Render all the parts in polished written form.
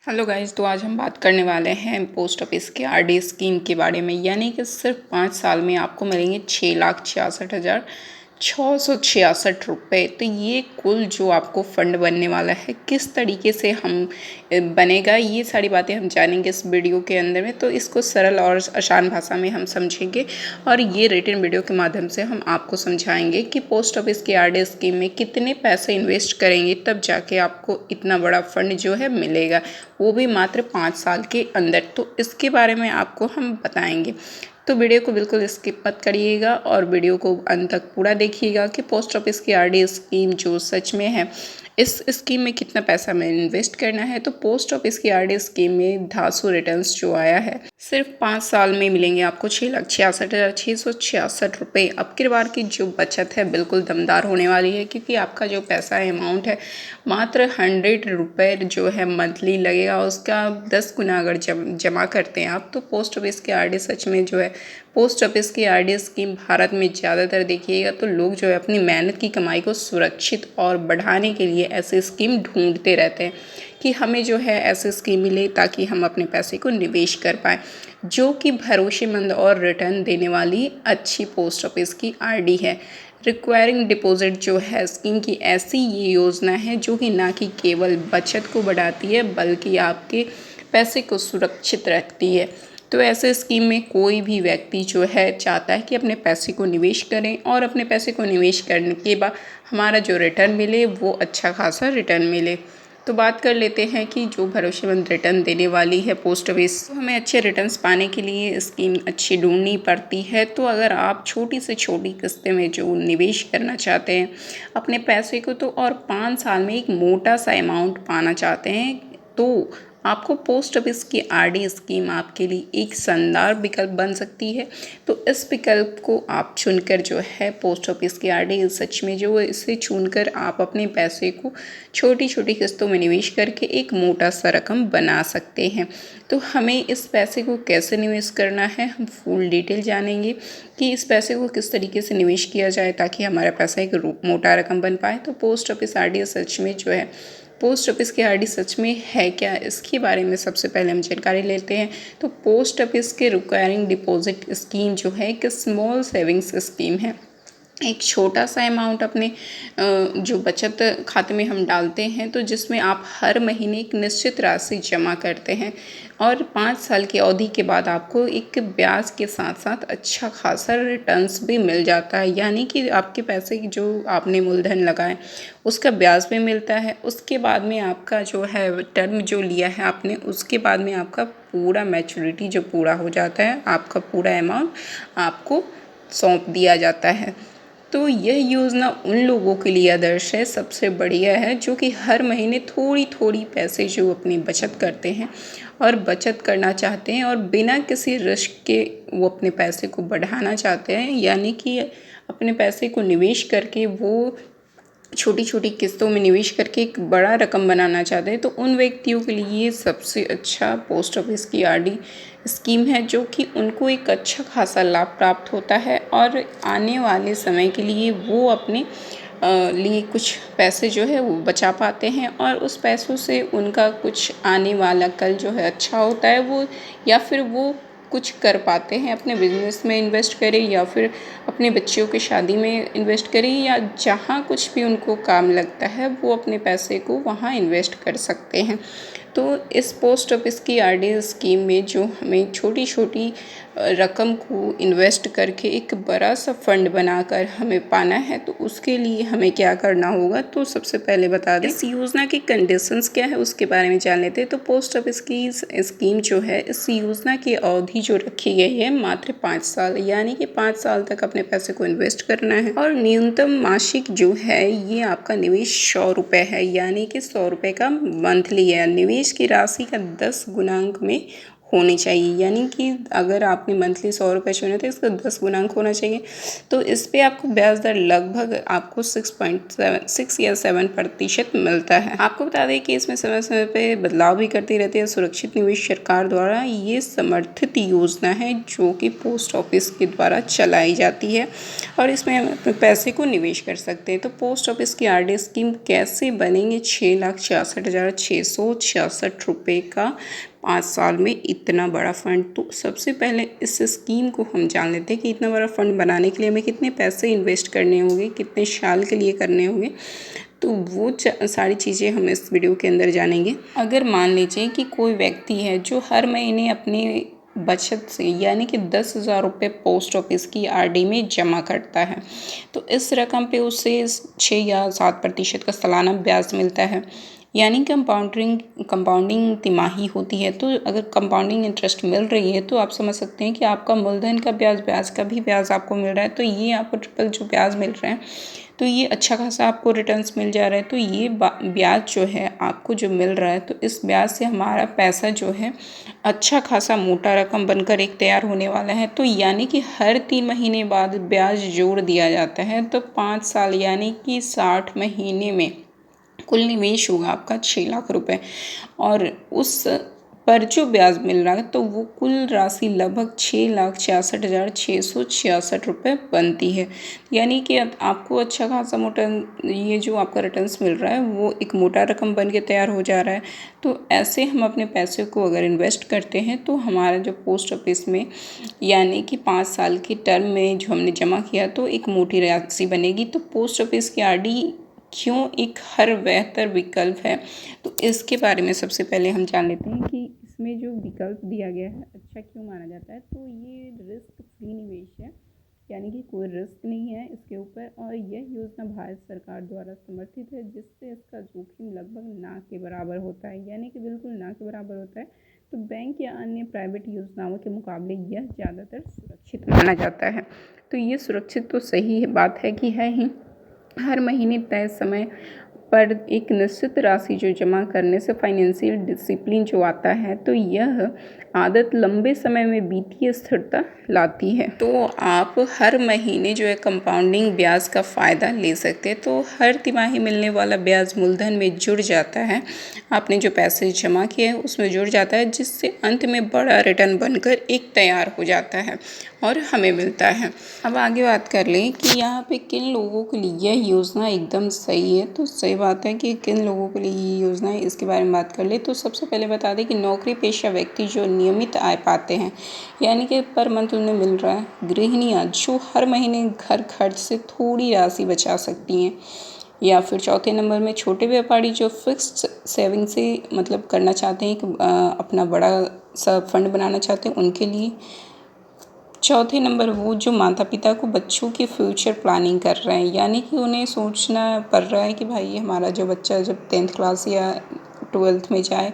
Hello guys, तो आज हम बात करने वाले हैं पोस्ट ऑफिस के आरडी स्कीम के बारे में। यानी कि सिर्फ 5 साल में आपको मिलेंगे 6,66,666 रुपये। तो ये कुल जो आपको फंड बनने वाला है, किस तरीके से हम बनेगा, ये सारी बातें हम जानेंगे इस वीडियो के अंदर में। तो इसको सरल और आसान भाषा में हम समझेंगे और ये रिटन वीडियो के माध्यम से हम आपको समझाएंगे कि पोस्ट ऑफिस की आरडी स्कीम में कितने पैसे इन्वेस्ट करेंगे तब जाके आपको इतना बड़ा फंड जो है मिलेगा, वो भी मात्र 5 साल के अंदर। तो इसके बारे में आपको हम बताएंगे, तो वीडियो को बिल्कुल स्किप मत करिएगा और वीडियो को अंत तक पूरा देखिएगा कि पोस्ट ऑफिस की आरडी स्कीम जो सच में है, इस स्कीम में कितना पैसा हमें इन्वेस्ट करना है। तो पोस्ट ऑफिस की आरडी स्कीम में धांसू रिटर्न्स जो आया है, सिर्फ 5 साल में मिलेंगे आपको 6,66,666 रुपये। अब की बार की जो बचत है बिल्कुल दमदार होने वाली है, क्योंकि आपका जो पैसा अमाउंट है मात्र 100 रुपये जो है मंथली लगेगा। उसका 10 गुना अगर जमा करते हैं आप, तो पोस्ट ऑफिस की आरडी सच में जो है, पोस्ट ऑफिस की आरडी स्कीम भारत में ज़्यादातर देखिएगा तो लोग जो है अपनी मेहनत की कमाई को सुरक्षित और बढ़ाने के लिए ऐसी स्कीम ढूंढते रहते हैं कि हमें जो है ऐसी स्कीम मिले ताकि हम अपने पैसे को निवेश कर पाएँ, जो कि भरोसेमंद और रिटर्न देने वाली अच्छी पोस्ट ऑफिस की आरडी है। रिक्वायरिंग डिपॉजिट जो है स्कीम की ऐसी ये योजना है जो कि ना कि केवल बचत को बढ़ाती है बल्कि आपके पैसे को सुरक्षित रखती है। तो ऐसे स्कीम में कोई भी व्यक्ति जो है चाहता है कि अपने पैसे को निवेश करें और अपने पैसे को निवेश करने के बाद हमारा जो रिटर्न मिले वो अच्छा खासा रिटर्न मिले। तो बात कर लेते हैं कि जो भरोसेमंद रिटर्न देने वाली है पोस्ट ऑफिस, तो हमें अच्छे रिटर्न्स पाने के लिए स्कीम अच्छी ढूंढनी पड़ती है। तो अगर आप छोटी से छोटी किस्तें में जो निवेश करना चाहते हैं अपने पैसे को, तो और 5 साल में एक मोटा सा अमाउंट पाना चाहते हैं, तो आपको पोस्ट ऑफिस की आरडी स्कीम आपके लिए एक शानदार विकल्प बन सकती है। तो इस विकल्प को आप चुनकर जो है पोस्ट ऑफिस की आरडी सच में जो इसे चुनकर आप अपने पैसे को छोटी छोटी किस्तों में निवेश करके एक मोटा सा रकम बना सकते हैं। तो हमें इस पैसे को कैसे निवेश करना है, हम फुल डिटेल जानेंगे कि इस पैसे को किस तरीके से निवेश किया जाए ताकि हमारा पैसा एक मोटा रकम बन पाए। तो पोस्ट ऑफिस आरडी सच में जो है, पोस्ट ऑफिस की आरडी सच में है क्या, इसके बारे में सबसे पहले हम जानकारी लेते हैं। तो पोस्ट ऑफिस के रिक्वायरिंग डिपॉजिट स्कीम जो है एक स्मॉल सेविंग्स स्कीम है। एक छोटा सा अमाउंट अपने जो बचत खाते में हम डालते हैं, तो जिसमें आप हर महीने एक निश्चित राशि जमा करते हैं और 5 साल की अवधि के बाद आपको एक ब्याज के साथ साथ अच्छा खासा रिटर्न्स भी मिल जाता है। यानी कि आपके पैसे की जो आपने मूलधन लगाए उसका ब्याज भी मिलता है। उसके बाद में आपका जो है टर्म जो लिया है आपने, उसके बाद में आपका पूरा मैच्योरिटी जो पूरा हो जाता है, आपका पूरा अमाउंट आपको सौंप दिया जाता है। तो यह योजना उन लोगों के लिए आदर्श है, सबसे बढ़िया है, जो कि हर महीने थोड़ी थोड़ी पैसे जो अपनी बचत करते हैं और बचत करना चाहते हैं और बिना किसी रिस्क के वो अपने पैसे को बढ़ाना चाहते हैं। यानी कि अपने पैसे को निवेश करके वो छोटी छोटी किस्तों में निवेश करके एक बड़ा रकम बनाना चाहते हैं। तो उन व्यक्तियों के लिए सबसे अच्छा पोस्ट ऑफिस की आरडी स्कीम है, जो कि उनको एक अच्छा खासा लाभ प्राप्त होता है और आने वाले समय के लिए वो अपने लिए कुछ पैसे जो है वो बचा पाते हैं और उस पैसों से उनका कुछ आने वाला कल जो है अच्छा होता है वो, या फिर वो कुछ कर पाते हैं, अपने बिजनेस में इन्वेस्ट करें या फिर अपने बच्चियों की शादी में इन्वेस्ट करें, या जहाँ कुछ भी उनको काम लगता है वो अपने पैसे को वहाँ इन्वेस्ट कर सकते हैं। तो इस पोस्ट ऑफिस की आरडी स्कीम में जो हमें छोटी छोटी रकम को इन्वेस्ट करके एक बड़ा सा फंड बनाकर हमें पाना है, तो उसके लिए हमें क्या करना होगा। तो सबसे पहले बता दें इस योजना की कंडीशंस क्या है, उसके बारे में जान लेते हैं। तो पोस्ट ऑफिस की स्कीम जो है, इस योजना की अवधि जो रखी गई है मात्र 5 साल, यानी कि 5 साल तक अपने पैसे को इन्वेस्ट करना है और न्यूनतम मासिक जो है ये आपका निवेश 100 रुपये है, यानी कि 100 रुपये का मंथली है। निवेश की राशि का 10 गुणांक में होनी चाहिए, यानी कि अगर आपने मंथली 100 रुपये चुने तो इसका 10 गुणांक होना चाहिए। तो इस पे आपको ब्याज दर लगभग आपको 6 या 7% मिलता है। आपको बता दें कि इसमें समय समय पे बदलाव भी करती रहती है। सुरक्षित निवेश सरकार द्वारा ये समर्थित योजना है जो कि पोस्ट ऑफिस के द्वारा चलाई जाती है और इसमें हम अपने पैसे को निवेश कर सकते हैं। तो पोस्ट ऑफिस की आरडी स्कीम कैसे बनेंगे? 6,66,666 रुपये का 5 साल में इतना बड़ा फ़ंड। तो सबसे पहले इस स्कीम को हम जान लेते हैं कि इतना बड़ा फ़ंड बनाने के लिए हमें कितने पैसे इन्वेस्ट करने होंगे, कितने साल के लिए करने होंगे। तो वो सारी चीज़ें हम इस वीडियो के अंदर जानेंगे। अगर मान लीजिए कि कोई व्यक्ति है जो हर महीने अपनी बचत से यानी कि 10,000 रुपये पोस्ट ऑफिस की आरडी में जमा करता है, तो इस रकम पे उसे 6 या 7% का सालाना ब्याज मिलता है, यानी कंपाउंडिंग तिमाही होती है। तो अगर कंपाउंडिंग इंटरेस्ट मिल रही है तो आप समझ सकते हैं कि आपका मूलधन का ब्याज का भी ब्याज आपको मिल रहा है। तो ये आपको ट्रिपल जो ब्याज मिल रहा है तो ये अच्छा खासा आपको रिटर्न्स मिल जा रहा है। तो ये ब्याज जो है आपको जो मिल रहा है, तो इस ब्याज से हमारा पैसा जो है अच्छा खासा मोटा रकम बनकर एक तैयार होने वाला है। तो यानी कि हर 3 महीने बाद ब्याज जोड़ दिया जाता है। तो 5 साल यानी कि 60 महीने में कुल निवेश होगा आपका 6 लाख रुपए और उस पर जो ब्याज मिल रहा है तो वो कुल राशि लगभग 6,66,666 रुपये बनती है। यानी कि आपको अच्छा खासा मोटा ये जो आपका रिटर्न्स मिल रहा है वो एक मोटा रकम बन के तैयार हो जा रहा है। तो ऐसे हम अपने पैसे को अगर इन्वेस्ट करते हैं तो हमारा जो पोस्ट ऑफिस में यानी कि 5 साल की टर्म में जो हमने जमा किया तो एक मोटी राशि बनेगी। तो पोस्ट ऑफिस की आरडी क्यों एक हर बेहतर विकल्प है, तो इसके बारे में सबसे पहले हम जान लेते हैं कि इसमें जो विकल्प दिया गया है अच्छा क्यों माना जाता है। तो ये रिस्क फ्री निवेश है, यानी कि कोई रिस्क नहीं है इसके ऊपर और यह योजना भारत सरकार द्वारा समर्थित है, जिससे इसका जोखिम लगभग ना के बराबर होता है, यानी कि बिल्कुल ना के बराबर होता है। तो बैंक या अन्य प्राइवेट योजनाओं के मुकाबले यह ज़्यादातर सुरक्षित माना जाता है। तो ये सुरक्षित तो सही बात है कि है ही। हर महीने तय समय पर एक निश्चित राशि जो जमा करने से फाइनेंशियल डिसिप्लिन जो आता है, तो यह आदत लंबे समय में वित्तीय स्थिरता लाती है। तो आप हर महीने जो है कंपाउंडिंग ब्याज का फ़ायदा ले सकते हैं। तो हर तिमाही मिलने वाला ब्याज मूलधन में जुड़ जाता है, आपने जो पैसे जमा किए हैं उसमें जुड़ जाता है, जिससे अंत में बड़ा रिटर्न बनकर एक तैयार हो जाता है और हमें मिलता है। अब आगे बात कर लें कि यहाँ पे किन लोगों के लिए यह योजना एकदम सही है। तो सही बात है कि किन लोगों के लिए ये योजना है, इसके बारे में बात कर ले। तो सबसे पहले बता दें कि नौकरी पेशा व्यक्ति जो नियमित आय पाते हैं, यानी कि पर मंथ उन्हें मिल रहा है, गृहिणियाँ जो हर महीने घर खर्च से थोड़ी राशि बचा सकती हैं, या फिर चौथे नंबर में छोटे व्यापारी जो फिक्स्ड सेविंग से मतलब करना चाहते हैं, कि अपना बड़ा सा फंड बनाना चाहते हैं उनके लिए। चौथे नंबर वो जो माता पिता को बच्चों की फ्यूचर प्लानिंग कर रहे हैं, यानी कि उन्हें सोचना पड़ रहा है कि भाई हमारा जो बच्चा जब 10th क्लास या 12th में जाए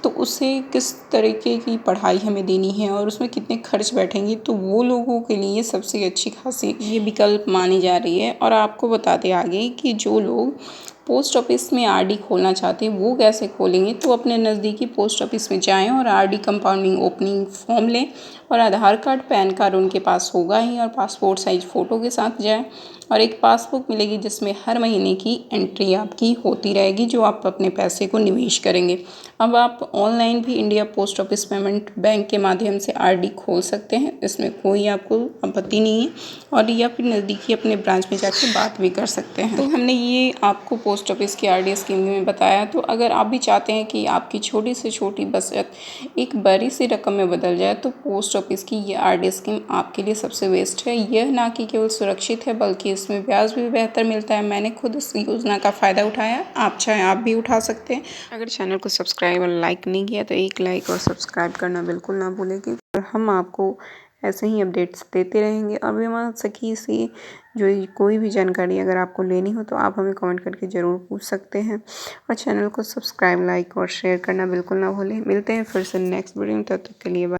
तो उसे किस तरीके की पढ़ाई हमें देनी है और उसमें कितने खर्च बैठेंगे। तो वो लोगों के लिए सबसे अच्छी खासी ये विकल्प मानी जा रही है। और आपको बता दें आगे कि जो लोग पोस्ट ऑफिस में आरडी खोलना चाहते हैं वो कैसे खोलेंगे। तो अपने नज़दीकी पोस्ट ऑफिस में जाएं और आरडी कंपाउंडिंग ओपनिंग फॉर्म लें और आधार कार्ड पैन कार्ड उनके पास होगा ही और पासपोर्ट साइज फ़ोटो के साथ जाएं और एक पासबुक मिलेगी जिसमें हर महीने की एंट्री आपकी होती रहेगी जो आप अपने पैसे को निवेश करेंगे। अब आप ऑनलाइन भी India post office payment bank के माध्यम से आरडी खोल सकते हैं, इसमें कोई आपको आपत्ति नहीं है और या फिर नज़दीकी अपने ब्रांच में जाकर बात भी कर सकते हैं। तो हमने ये आपको पोस्ट ऑफिस की आरडी स्कीम में बताया। तो अगर आप भी चाहते हैं कि आपकी छोटी से छोटी बचत एक बड़ी सी रकम में बदल जाए तो पोस्ट ऑफिस की ये आरडी स्कीम आपके लिए सबसे बेस्ट है। यह ना कि केवल सुरक्षित है बल्कि इसमें ब्याज भी बेहतर मिलता है। मैंने खुद इस योजना का फ़ायदा उठाया, आप चाहें आप भी उठा सकते हैं। अगर चैनल को सब्सक्राइब और लाइक नहीं किया तो एक लाइक और सब्सक्राइब करना बिल्कुल ना भूलें, क्योंकि हम आपको ऐसे ही अपडेट्स देते रहेंगे। और बीमा सखी से जो कोई भी जानकारी अगर आपको लेनी हो तो आप हमें कमेंट करके ज़रूर पूछ सकते हैं और चैनल को सब्सक्राइब लाइक और शेयर करना बिल्कुल ना भूलें। मिलते हैं फिर से नेक्स्ट वीडियो में, तब तक के लिए बाय।